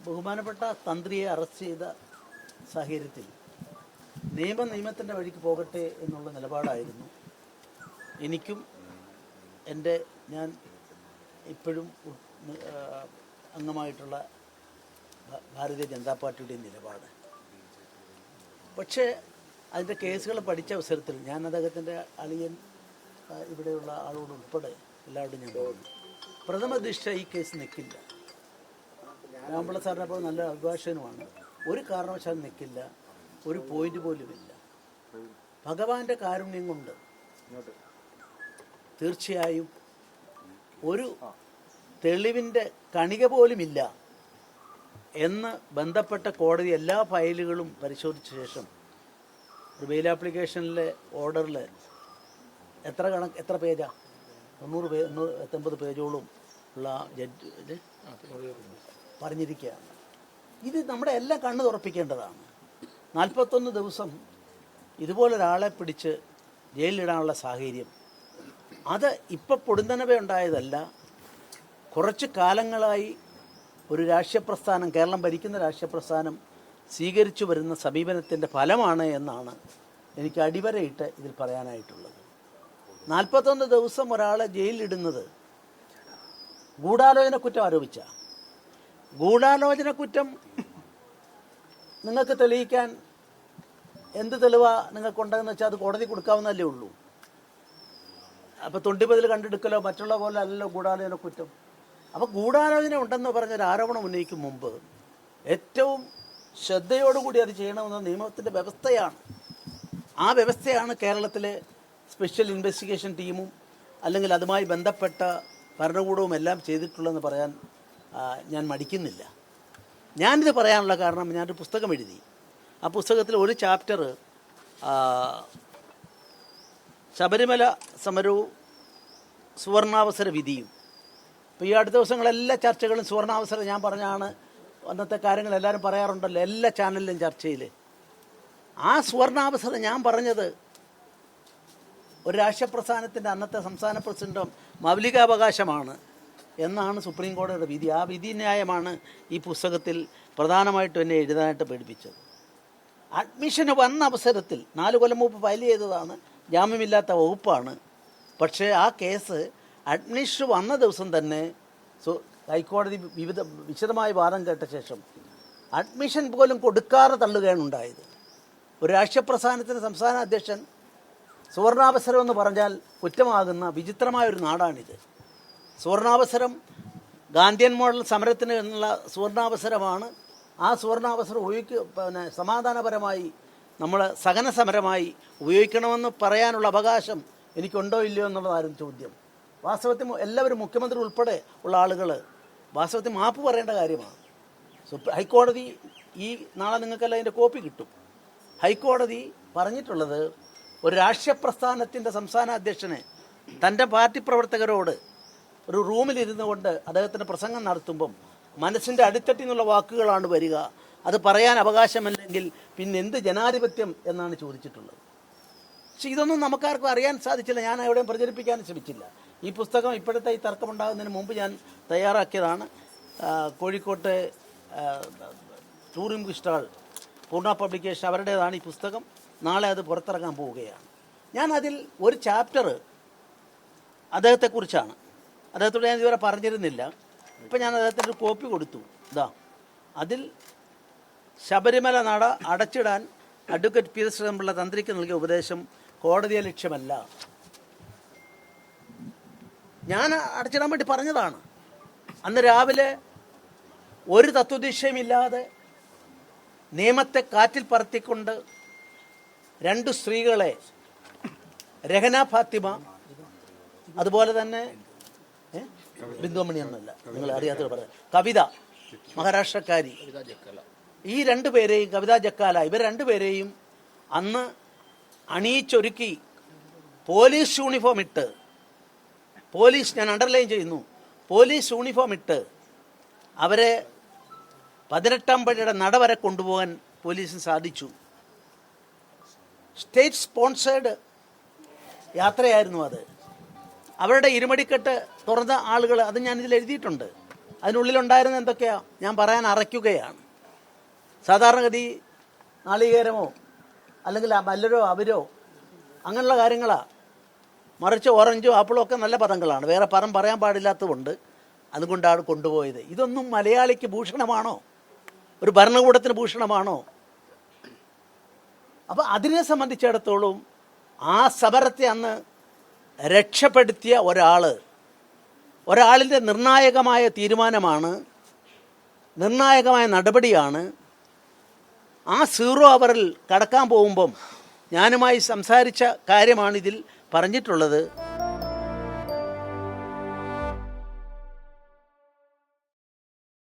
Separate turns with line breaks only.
ബഹുമാനപ്പെട്ട തന്ത്രിയെ അറസ്റ്റ് ചെയ്ത സാഹചര്യത്തിൽ നിയമത്തിൻ്റെ വഴിക്ക് പോകട്ടെ എന്നുള്ള നിലപാടായിരുന്നു എനിക്കും ഞാൻ ഇപ്പോഴും അംഗമായിട്ടുള്ള ഭാരതീയ ജനതാ പാർട്ടിയുടെ നിലപാട്. പക്ഷേ അതിൻ്റെ കേസുകൾ പഠിച്ച അവസരത്തിൽ ഞാൻ അദ്ദേഹത്തിൻ്റെ അളിയൻ ഇവിടെയുള്ള ആളോട് ഉൾപ്പെടെ എല്ലാവരോടും ഞാൻ പറഞ്ഞു, പ്രഥമ ദൃഷ്ട്യാ ഈ കേസ് നിൽക്കില്ല. രാമപിള്ള സാറിനെ പോലെ നല്ല അഭിഭാഷകനുമാണ്. ഒരു കാരണവശാലും നിൽക്കില്ല, ഒരു പോയിന്റ് പോലുമില്ല. ഭഗവാന്റെ കാരുണ്യം കൊണ്ട് തീർച്ചയായും ഒരു തെളിവിൻ്റെ കണിക പോലുമില്ല എന്ന് ബന്ധപ്പെട്ട കോടതി എല്ലാ ഫയലുകളും പരിശോധിച്ച ശേഷം ഒരു ബെയിൽ ആപ്ലിക്കേഷനിലെ ഓർഡറിൽ എത്ര പേജാ 980 പേജോളം ഉള്ള ജഡ്ജ് പറഞ്ഞിരിക്കുകയാണ്. ഇത് നമ്മുടെ എല്ലാം കണ്ണ് തുറപ്പിക്കേണ്ടതാണ്. 41 ദിവസം ഇതുപോലൊരാളെ പിടിച്ച് ജയിലിലിടാനുള്ള സാഹചര്യം അത് ഇപ്പം പൊടുന്നനവേ ഉണ്ടായതല്ല. കുറച്ച് കാലങ്ങളായി ഒരു രാഷ്ട്രീയ പ്രസ്ഥാനം, കേരളം ഭരിക്കുന്ന രാഷ്ട്രീയ പ്രസ്ഥാനം സ്വീകരിച്ചു വരുന്ന സമീപനത്തിൻ്റെ ഫലമാണ് എന്നാണ് എനിക്ക് അടിവരയിട്ട് ഇതിൽ പറയാനായിട്ടുള്ളത്. 41 ദിവസം ഒരാളെ ജയിലിലിടുന്നത് ഗൂഢാലോചന കുറ്റം ആരോപിച്ച ഗൂഢാലോചന കുറ്റം നിങ്ങൾക്ക് തെളിയിക്കാൻ എന്ത് തെളിവാ നിങ്ങൾക്കുണ്ടെന്ന് വെച്ചാൽ അത് കോടതി കൊടുക്കാവുന്നതല്ലേ ഉള്ളൂ. അപ്പോൾ തൊണ്ടിപ്പതിൽ കണ്ടെടുക്കലോ മറ്റുള്ള പോലെ അല്ലല്ലോ ഗൂഢാലോചന കുറ്റം. അപ്പോൾ ഗൂഢാലോചന ഉണ്ടെന്ന് പറഞ്ഞൊരു ആരോപണം ഉന്നയിക്കും മുമ്പ് ഏറ്റവും ശ്രദ്ധയോടുകൂടി അത് ചെയ്യണമെന്ന നിയമത്തിൻ്റെ വ്യവസ്ഥയാണ്. ആ വ്യവസ്ഥയാണ് കേരളത്തിലെ സ്പെഷ്യൽ ഇൻവെസ്റ്റിഗേഷൻ ടീമും അല്ലെങ്കിൽ അതുമായി ബന്ധപ്പെട്ട ഭരണകൂടവും എല്ലാം ചെയ്തിട്ടുള്ളതെന്ന് പറയാൻ ഞാൻ മടിക്കുന്നില്ല. ഞാനിത് പറയാനുള്ള കാരണം, ഞാനൊരു പുസ്തകം എഴുതി. ആ പുസ്തകത്തിൽ ഒരു ചാപ്റ്റർ ശബരിമല സമരവും സുവർണാവസര വിധിയും. ഇപ്പോൾ ഈ അടുത്ത ദിവസങ്ങളെല്ലാ ചർച്ചകളും സുവർണാവസരം ഞാൻ പറഞ്ഞാണ്. അന്നത്തെ കാര്യങ്ങൾ എല്ലാവരും പറയാറുണ്ടല്ലോ എല്ലാ ചാനലിലും ചർച്ചയിൽ. ആ സുവർണാവസരം ഞാൻ പറഞ്ഞത് ഒരു രാഷ്ട്രീയ പ്രസ്ഥാനത്തിൻ്റെ അന്നത്തെ സംസ്ഥാന പ്രസിഡന്റ് മൗലികാവകാശമാണ് എന്നാണ് സുപ്രീം കോടതിയുടെ വിധി. ആ വിധി ന്യായമാണ് ഈ പുസ്തകത്തിൽ പ്രധാനമായിട്ടും എന്നെ എഴുതാനായിട്ട് പഠിപ്പിച്ചത്. അഡ്മിഷന് വന്ന അവസരത്തിൽ 4 കൊല്ലം മുമ്പ് ഫയൽ ചെയ്തതാണ്, ജാമ്യമില്ലാത്ത വകുപ്പാണ്. പക്ഷേ ആ കേസ് അഡ്മിഷൻ വന്ന ദിവസം തന്നെ ഹൈക്കോടതി വിശദമായ വാദം കേട്ട ശേഷം അഡ്മിഷൻ പോലും കൊടുക്കാതെ തള്ളുകയാണ് ഉണ്ടായത്. ഒരു രാഷ്ട്രീയ പ്രസ്ഥാനത്തിൻ്റെ സംസ്ഥാന അധ്യക്ഷൻ സുവർണാവസരം എന്ന് പറഞ്ഞാൽ കുറ്റമാകുന്ന വിചിത്രമായൊരു നാടാണിത്. സുവർണാവസരം ഗാന്ധിയൻ മോഡൽ സമരത്തിന് എന്നുള്ള സുവർണാവസരമാണ്. ആ സുവർണാവസരം സമാധാനപരമായി നമ്മൾ സഹന സമരമായി ഉപയോഗിക്കണമെന്ന് പറയാനുള്ള അവകാശം എനിക്കുണ്ടോ ഇല്ലയോ എന്നുള്ളതായിരുന്നു ചോദ്യം. വാസ്തവത്തിൽ എല്ലാവരും, മുഖ്യമന്ത്രി ഉൾപ്പെടെ ഉള്ള ആളുകൾ വാസ്തവത്തിൽ മാപ്പ് പറയേണ്ട കാര്യമാണ്. ഹൈക്കോടതി നാളെ നിങ്ങൾക്കെല്ലാം അതിൻ്റെ കോപ്പി കിട്ടും. ഹൈക്കോടതി പറഞ്ഞിട്ടുള്ളത് ഒരു രാഷ്ട്രീയ പ്രസ്ഥാനത്തിൻ്റെ സംസ്ഥാന അധ്യക്ഷനെ തൻ്റെ പാർട്ടി പ്രവർത്തകരോട് ഒരു റൂമിലിരുന്നു കൊണ്ട് അദ്ദേഹത്തിൻ്റെ പ്രസംഗം നടത്തുമ്പം മനസ്സിൻ്റെ അടിത്തട്ടിൽ നിന്നുള്ള വാക്കുകളാണ് വരിക. അത് പറയാൻ അവകാശമല്ലെങ്കിൽ പിന്നെ എന്ത് ജനാധിപത്യം എന്നാണ് ചോദിച്ചിട്ടുള്ളത്. പക്ഷെ ഇതൊന്നും നമുക്കാർക്കും അറിയാൻ സാധിച്ചില്ല. ഞാൻ എവിടെയും പ്രചരിപ്പിക്കാൻ ശ്രമിച്ചില്ല. ഈ പുസ്തകം ഇപ്പോഴത്തെ ഈ തർക്കമുണ്ടാകുന്നതിന് മുമ്പ് ഞാൻ തയ്യാറാക്കിയതാണ്. കോഴിക്കോട്ടെ ടൂറിസം സ്റ്റാൾ പൂർണ്ണ പബ്ലിക്കേഷൻ അവരുടേതാണ് ഈ പുസ്തകം. നാളെ അത് പുറത്തിറങ്ങാൻ പോവുകയാണ്. ഞാൻ അതിൽ ഒരു ചാപ്റ്റർ അദ്ദേഹത്തെക്കുറിച്ചാണ്. അദ്ദേഹത്തോട് ഞാൻ ഇതുവരെ പറഞ്ഞിരുന്നില്ല. ഇപ്പം ഞാൻ അദ്ദേഹത്തിന് ഒരു കോപ്പി കൊടുത്തു. അതിൽ ശബരിമല നട അടച്ചിടാൻ അഡ്വക്കേറ്റ് പി എസ് ശ്രീധരൻപിള്ള തന്ത്രിക്ക് നൽകിയ ഉപദേശം കോടതിയെ ലക്ഷ്യമല്ല. ഞാൻ അടച്ചിടാൻ വേണ്ടി പറഞ്ഞതാണ്. അന്ന് രാവിലെ ഒരു തത്വദിശയുമില്ലാതെ നിയമത്തെ കാറ്റിൽ പറത്തിക്കൊണ്ട് 2 സ്ത്രീകളെ, രഹന ഫാത്തിമ, അതുപോലെ തന്നെ ബിന്ദുമണി എന്നല്ല, നിങ്ങൾ അറിയാത്തത് പറയാം, കവിത, മഹാരാഷ്ട്രക്കാരി, ഈ 2 പേരെയും, കവിത ജക്കാല, ഇവർ 2 പേരെയും അന്ന് അണിയിച്ചൊരുക്കി പോലീസ് യൂണിഫോം ഇട്ട്, ഞാൻ അണ്ടർലൈൻ ചെയ്യുന്നു, പോലീസ് യൂണിഫോം ഇട്ട് അവരെ 18-ാം പടിയുടെ നട വരെ കൊണ്ടുപോകാൻ പോലീസിന് സാധിച്ചു. സ്റ്റേറ്റ് സ്പോൺസേഡ് യാത്രയായിരുന്നു അത്. അവരുടെ ഇരുമടിക്കെട്ട് തുറന്ന ആളുകൾ, അത് ഞാനിതിൽ എഴുതിയിട്ടുണ്ട്. അതിനുള്ളിലുണ്ടായിരുന്ന എന്തൊക്കെയാണ് ഞാൻ പറയാൻ അറയ്ക്കുകയാണ്. സാധാരണഗതി നാളികേരമോ അല്ലെങ്കിൽ മല്ലരോ അവരോ അങ്ങനെയുള്ള കാര്യങ്ങളാണ്. മറിച്ച് ഓറഞ്ചോ ആപ്പിളോ ഒക്കെ നല്ല പദങ്ങളാണ്, വേറെ പദം പറയാൻ പാടില്ലാത്തതുകൊണ്ട് അതുകൊണ്ടാണ് കൊണ്ടുപോയത്. ഇതൊന്നും മലയാളിക്ക് ഭൂഷണമാണോ? ഒരു ഭരണകൂടത്തിന് ഭൂഷണമാണോ? അപ്പോൾ അതിനെ സംബന്ധിച്ചിടത്തോളം ആ സമരത്തെ അന്ന് രക്ഷപ്പെടുത്തിയ ഒരാളിൻ്റെ നിർണായകമായ തീരുമാനമാണ്, നിർണായകമായ നടപടിയാണ്. ആ 0 അവറിൽ കടക്കാൻ പോകുമ്പം ഞാനുമായി സംസാരിച്ച കാര്യമാണ് ഇതിൽ പറഞ്ഞിട്ടുള്ളത്.